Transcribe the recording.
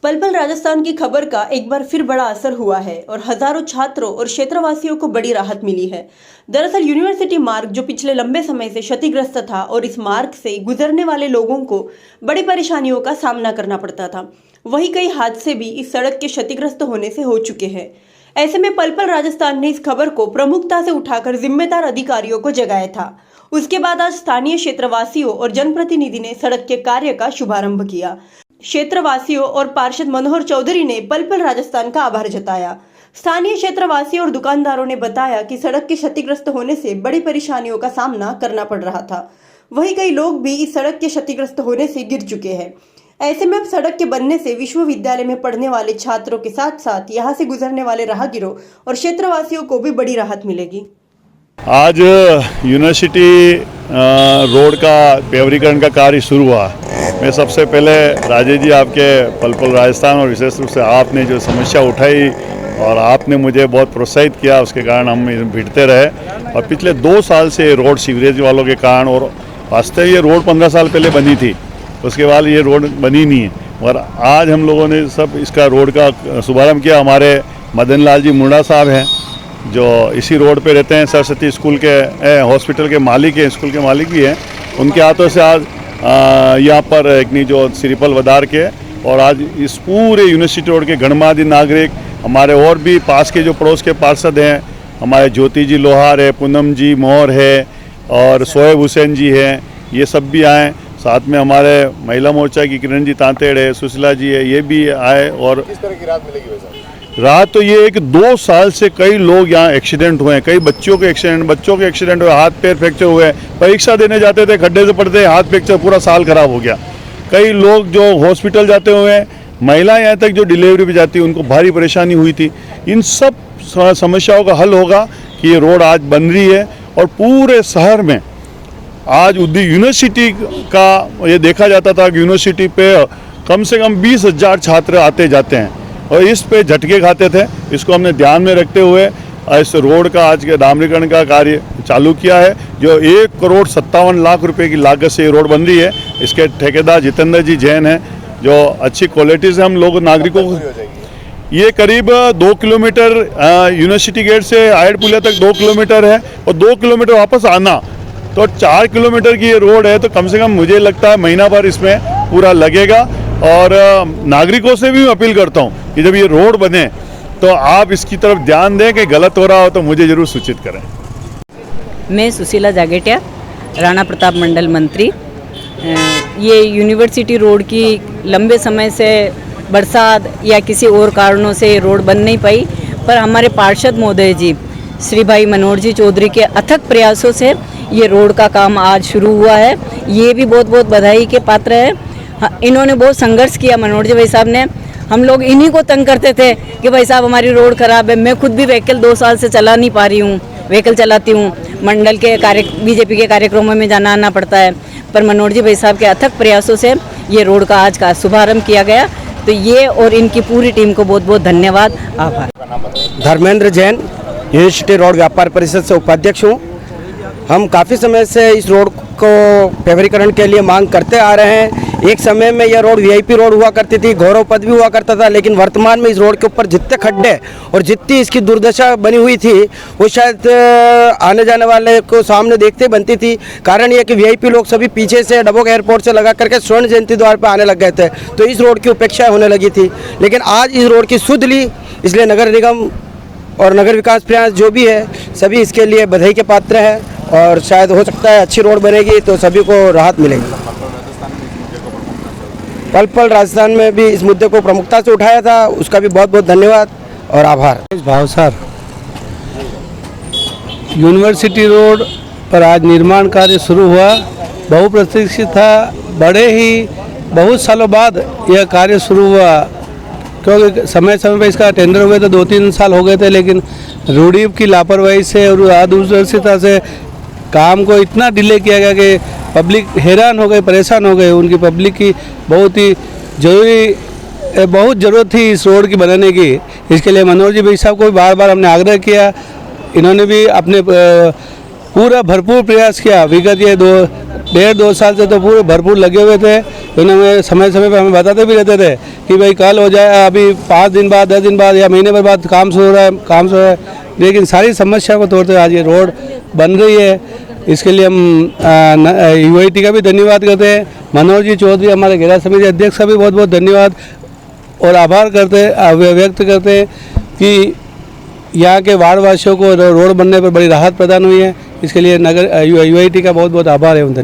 पल पल राजस्थान की खबर का एक बार फिर बड़ा असर हुआ है और हजारों छात्रों और क्षेत्रवासियों को बड़ी राहत मिली है। दरअसल यूनिवर्सिटी मार्ग जो पिछले लंबे समय से क्षतिग्रस्त था और इस मार्ग से गुजरने वाले लोगों को बड़ी परेशानियों का सामना करना पड़ता था, वहीं कई हादसे भी इस सड़क के क्षतिग्रस्त होने से हो चुके हैं। ऐसे में पल पल राजस्थान ने इस खबर को प्रमुखता से उठाकर जिम्मेदार अधिकारियों को जगाया था। उसके बाद आज स्थानीय क्षेत्रवासियों और जनप्रतिनिधि ने सड़क के कार्य का शुभारंभ किया। क्षेत्रवासियों और पार्षद मनोहर चौधरी ने पल पल राजस्थान का आभार जताया। स्थानीय क्षेत्रवासियों और दुकानदारों ने बताया कि सड़क के क्षतिग्रस्त होने से बड़ी परेशानियों का सामना करना पड़ रहा था। वहीं कई लोग भी इस सड़क के क्षतिग्रस्त होने से गिर चुके हैं। ऐसे में अब सड़क के बनने से विश्वविद्यालय में पढ़ने वाले छात्रों के साथ साथ यहाँ से गुजरने वाले राहगीरों और क्षेत्रवासियों को भी बड़ी राहत मिलेगी। आज यूनिवर्सिटी रोड का पेवरीकरण का कार्य शुरू हुआ। मैं सबसे पहले राजेश जी आपके पल पल राजस्थान और विशेष रूप से आपने जो समस्या उठाई और आपने मुझे बहुत प्रोत्साहित किया, उसके कारण हम भिड़ते रहे। और पिछले 2 साल से रोड सीवरेज वालों के कारण, और वास्तव ये रोड 15 साल पहले बनी थी, उसके बाद ये रोड बनी नहीं है। और आज हम लोगों ने सब इसका रोड का शुभारम्भ किया। हमारे मदन लाल जी मुंडा साहब हैं जो इसी रोड पे रहते हैं, सरस्वती स्कूल के हॉस्पिटल के मालिक हैं, स्कूल के मालिक भी हैं। उनके हाथों से आज यहाँ पर एक जो श्रीफल वधार के, और आज इस पूरे यूनिवर्सिटी रोड के गणमान्य नागरिक, हमारे और भी पास के जो पड़ोस के पार्षद हैं, हमारे ज्योति जी लोहार है, पूनम जी मोहर है और शोएब हुसैन जी हैं, ये सब भी आए। साथ में हमारे महिला मोर्चा की किरण जी तांतेड़ है, सुशीला जी है, ये भी आए। और किस तरह की राहत मिलेगी वैसा? रात तो ये है कि 2 साल से कई लोग यहाँ एक्सीडेंट हुए हैं, कई बच्चों के एक्सीडेंट हुए, हाथ पैर फ्रैक्चर हुए। परीक्षा देने जाते थे, खड्डे से पड़ते, हाथ फ्रैक्चर, पूरा साल खराब हो गया। कई लोग जो हॉस्पिटल जाते हुए, महिलाएं यहाँ तक जो डिलीवरी पे जाती, उनको भारी परेशानी हुई थी। इन सब समस्याओं का हल होगा कि ये रोड आज बन रही है। और पूरे शहर में आज यूनिवर्सिटी का ये देखा जाता था कि यूनिवर्सिटी पे कम से कम 20,000 छात्र आते जाते हैं और इस पे झटके खाते थे। इसको हमने ध्यान में रखते हुए इस रोड का आज के डामरीकरण का कार्य चालू किया है, जो 1,57,00,000 रुपए की लागत से ये रोड बन रही है। इसके ठेकेदार जितेंद्र जी जैन हैं, जो अच्छी क्वालिटी से हम लोग नागरिकों को, ये करीब 2 किलोमीटर यूनिवर्सिटी गेट से आयड पुलिया तक 2 किलोमीटर है और 2 किलोमीटर वापस आना, तो 4 किलोमीटर की ये रोड है। तो कम से कम मुझे लगता है महीना भर इसमें पूरा लगेगा। और नागरिकों से भी अपील करता हूँ कि जब ये रोड बने तो आप इसकी तरफ ध्यान दें कि गलत हो रहा हो तो मुझे ज़रूर सूचित करें। मैं सुशीला जागेटिया, राणा प्रताप मंडल मंत्री। ये यूनिवर्सिटी रोड की लंबे समय से बरसात या किसी और कारणों से रोड बन नहीं पाई, पर हमारे पार्षद महोदय जी श्री भाई मनोहर जी चौधरी के अथक प्रयासों से ये रोड का काम आज शुरू हुआ है। ये भी बहुत बहुत बधाई के पात्र है। इन्होंने बहुत संघर्ष किया, मनोहर जी भाई साहब ने। हम लोग इन्हीं को तंग करते थे कि भाई साहब हमारी रोड खराब है। मैं खुद भी व्हीकल 2 साल से चला नहीं पा रही हूँ, व्हीकल चलाती हूँ, मंडल के बीजेपी के कार्यक्रमों में जाना आना पड़ता है। पर मनोहर जी भाई साहब के अथक प्रयासों से ये रोड का आज का शुभारम्भ किया गया। तो ये और इनकी पूरी टीम को बहुत बहुत धन्यवाद, आभार। धर्मेंद्र जैन, यूनिवर्सिटी रोड व्यापार परिषद से उपाध्यक्ष हूँ। हम काफ़ी समय से इस रोड को पेवरीकरण के लिए मांग करते आ रहे हैं। एक समय में यह रोड वीआईपी रोड हुआ करती थी, गौरव पद भी हुआ करता था, लेकिन वर्तमान में इस रोड के ऊपर जितने खड्डे और जितनी इसकी दुर्दशा बनी हुई थी, वो शायद आने जाने वाले को सामने देखते बनती थी। कारण यह कि वीआईपी लोग सभी पीछे से डबोक एयरपोर्ट से लगा करके स्वर्ण जयंती द्वार पर आने लग गए थे, तो इस रोड की उपेक्षा होने लगी थी। लेकिन आज इस रोड की सुध ली, इसलिए नगर निगम और नगर विकास प्रयास जो भी है, सभी इसके लिए बधाई के पात्र हैं। और शायद हो सकता है अच्छी रोड बनेगी तो सभी को राहत मिलेगी। पल पल राजस्थान में भी इस मुद्दे को प्रमुखता से उठाया था, उसका भी बहुत बहुत धन्यवाद और आभार। भाव सर, यूनिवर्सिटी रोड पर आज निर्माण कार्य शुरू हुआ, बहुप्रतीक्षित था। बहुत सालों बाद यह कार्य शुरू हुआ, क्योंकि समय पर इसका टेंडर हुए तो 2-3 साल हो गए थे, लेकिन रूढ़ी की लापरवाही से और अदूरदर्शिता से काम को इतना डिले किया गया कि पब्लिक हैरान हो गई, परेशान हो गए। उनकी पब्लिक की बहुत ज़रूरत थी इस रोड की बनाने की। इसके लिए मनोहर जी भाई साहब को भी बार बार हमने आग्रह किया, इन्होंने भी अपने पूरा भरपूर प्रयास किया। विगत ये 1.5-2 साल से तो पूरे भरपूर लगे हुए थे। उन्होंने समय समय पर हमें बताते भी रहते थे कि भाई कल हो जाए, अभी 5 दिन बाद, 10 दिन बाद या महीने भर बाद काम शुरू हो रहा है, काम शुरू हो रहा है। लेकिन सारी समस्या को तोड़ते आज ये रोड बन रही है। इसके लिए हम यूआईटी का भी धन्यवाद करते हैं। मनोज जी चौधरी हमारे गैर समिति अध्यक्ष का भी बहुत बहुत धन्यवाद और आभार व्यक्त करते हैं कि यहाँ के वार्ड वासियों को रोड बनने पर बड़ी राहत प्रदान हुई है। इसके लिए नगर यूआईटी का बहुत बहुत आभार है।